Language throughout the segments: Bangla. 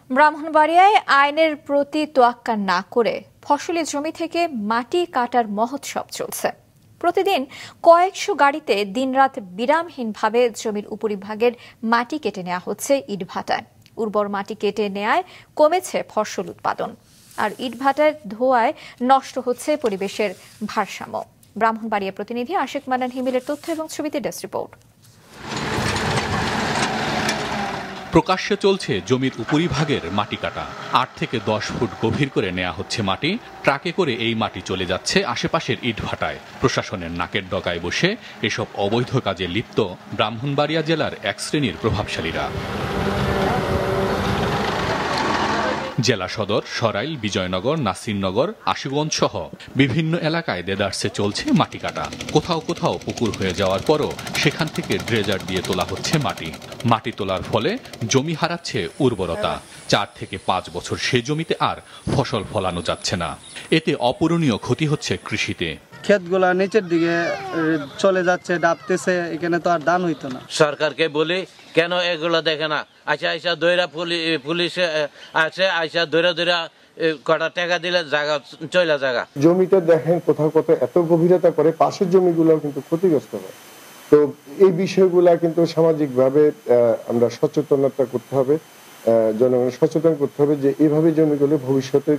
ব্রাহ্মণবাড়িয়ায় আইনের প্রতি তোয়াক্কা না করে ফসলি জমি থেকে মাটি কাটার মহোৎসব চলছে। প্রতিদিন কয়েকশো গাড়িতে দিনরাত বিরামহীনভাবে জমির উপরিভাগের মাটি কেটে নেওয়া হচ্ছে ইটভাটায়। উর্বর মাটি কেটে নেয়ায় কমেছে ফসল উৎপাদন, আর ইটভাটার ধোঁয়ায় নষ্ট হচ্ছে পরিবেশের ভারসাম্য। ব্রাহ্মণবাড়িয়া প্রতিনিধি আশিক মান্নান হিমেলের তথ্য এবং ছবিতে ডেস্ক রিপোর্ট। প্রকাশ্যে চলছে জমির উপরিভাগের মাটি কাটা। ৮ থেকে ১০ ফুট গভীর করে নেওয়া হচ্ছে মাটি। ট্রাকে করে এই মাটি চলে যাচ্ছে আশেপাশের ইটভাটায়। প্রশাসনের নাকের ডগায় বসে এসব অবৈধ কাজে লিপ্ত ব্রাহ্মণবাড়িয়া জেলার এক শ্রেণীর প্রভাবশালীরা। জেলা সদর, সরাইল, বিজয়নগর, নাসিরনগর, আশুগঞ্জ সহ বিভিন্ন এলাকায় দেদারসে চলছে মাটি কাটা। কোথাও কোথাও পুকুর হয়ে যাওয়ার পরও সেখান থেকে ড্রেজার দিয়ে তোলা হচ্ছে মাটি। মাটি তোলার ফলে জমি হারাচ্ছে উর্বরতা। ৪ থেকে ৫ বছর সে জমিতে আর ফসল ফলানো যাচ্ছে না। এতে অপূরণীয় ক্ষতি হচ্ছে কৃষিতে। ক্ষেতগুলা নিচের দিকে চলে যাচ্ছে, ডাবতেছে, এখানে তো আর ধান হইতো না। সরকারকে বলি কেন এগুলো দেখে না? আইসা দৈরা পুলিশ আছে, আইসা দৈরা কটা টাকা দিলে জায়গা চলে জায়গা। জমিতে দেখেন কোথাও কোথাও এত গভীরতা করে পাশের জমিগুলো কিন্তু ক্ষতিগ্রস্ত হয়। তো এই বিষয়গুলা কিন্তু সামাজিকভাবে আমরা সচেতনতা করতে হবে, জনগণ সচেতন করতে হবে যে এইভাবে জমিগুলো ভবিষ্যতে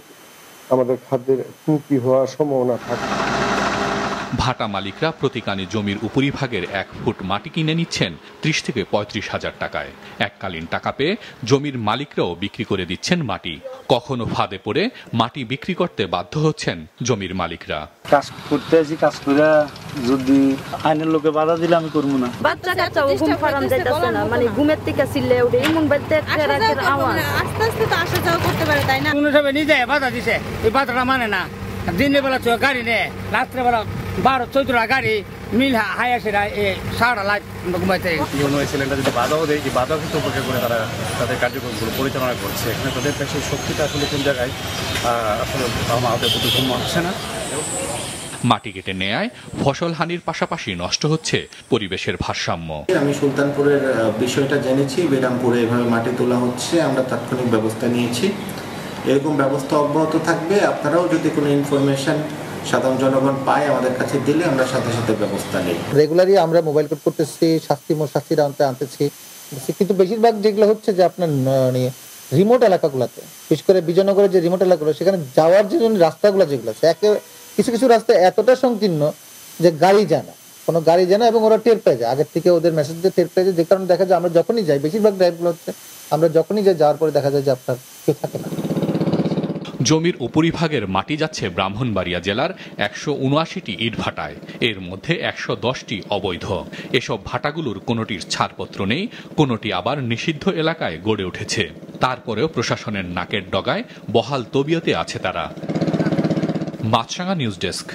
আমাদের খাদ্যের হুমকি হওয়ার সম্ভাবনা থাকে। ভাটা মালিকরা প্রতিকানি জমির উপরিভাগের ১ ফুট মাটি কিনে নিচ্ছেন ৩০ থেকে ৩৫ হাজার টাকায়। এককালীন টাকা পেয়ে জমির মালিকরাও বিক্রি করে দিচ্ছেন মাটি। কখনো ফাঁদে পড়ে মাটি বিক্রি করতে বাধ্য হচ্ছেন জমির মালিকরা। কাজ করতে আসি, কাজ করে যদি আইনের লোকে বাধা দিলে আমি করবো না। বাচ্চা কাচ্চা ঘুম ফারাম যাইতেছে না, মানে ঘুমের থেকে চিল্লে উঠে এমন বাড়িতে আস্তে আস্তে তো আসা যাওয়া করতে পারে, তাই না? কোনো সবাই নিজে বাধা দিছে, এই বাধাটা মানে না। দিনের বেলা গাড়ি নেয়, রাত্রে বেলা ১২-১৪টা গাড়ি মিল হাই আসে সারা লাইট ঘুমাইতে। সিলিন্ডার যদি বাধাও দেয়, এই বাধা কিন্তু উপেক্ষা করে তারা তাদের কার্যক্রমগুলো পরিচালনা করছে। এখানে তাদের কাছে শক্তিটা আসলে কোন জায়গায় আসলে আমাদের প্রতিপন্ন হচ্ছে না। মাটি কেটে নেয়ায় ফসল হানির পাশাপাশি নষ্ট হচ্ছে পরিবেশের ভারসাম্য। আমি সুলতানপুরের বিষয়টা জেনেছি, বিরামপুরে এভাবে মাটি তোলা হচ্ছে, আমরা তাৎক্ষণিক ব্যবস্থা নিয়েছি। এরকম ব্যবস্থা অব্যাহত থাকবে। আপনারাও যদি কোনো ইনফরমেশন সাধারণ জনগণ পায় আমাদের কাছে দিলে আমরা সাথে সাথে ব্যবস্থা নেই। রেগুলারই আমরা মোবাইল কোড করতেছি, শাস্তির আনতেছি, কিন্তু বেশিরভাগ যেগুলো হচ্ছে যে আপনার রিমোট এলাকাগুলোতে, বিশেষ করে বিজয়নগরের যে রিমোট এলাকাগুলো, সেখানে যাওয়ার যে রাস্তাগুলো যেগুলো আছে, কিছু কিছু রাস্তা এতটা সংকীর্ণ যে গাড়ি যায় না, কোনো গাড়ি যায় না, এবং ওরা টের পেয়ে যায়, আগের থেকে ওদের মেসেজ দিয়ে টের পেয়ে যায়। যে কারণে দেখা যায় আমরা যখনই যাই, বেশিরভাগ ড্রাইভগুলো হচ্ছে আমরা যখনই যাই, যাওয়ার পরে দেখা যায় যে আপনার কেউ থাকে না। জমির উপরিভাগের মাটি যাচ্ছে ব্রাহ্মণবাড়িয়া জেলার ১৭৯টি ইটভাটায়। এর মধ্যে ১১০টি অবৈধ। এসব ভাটাগুলোর কোনোটির ছাড়পত্র নেই, কোনোটি আবার নিষিদ্ধ এলাকায় গড়ে উঠেছে। তারপরেও প্রশাসনের নাকের ডগায় বহাল তবিয়তে আছে তারা। মাছরাঙা নিউজ ডেস্ক।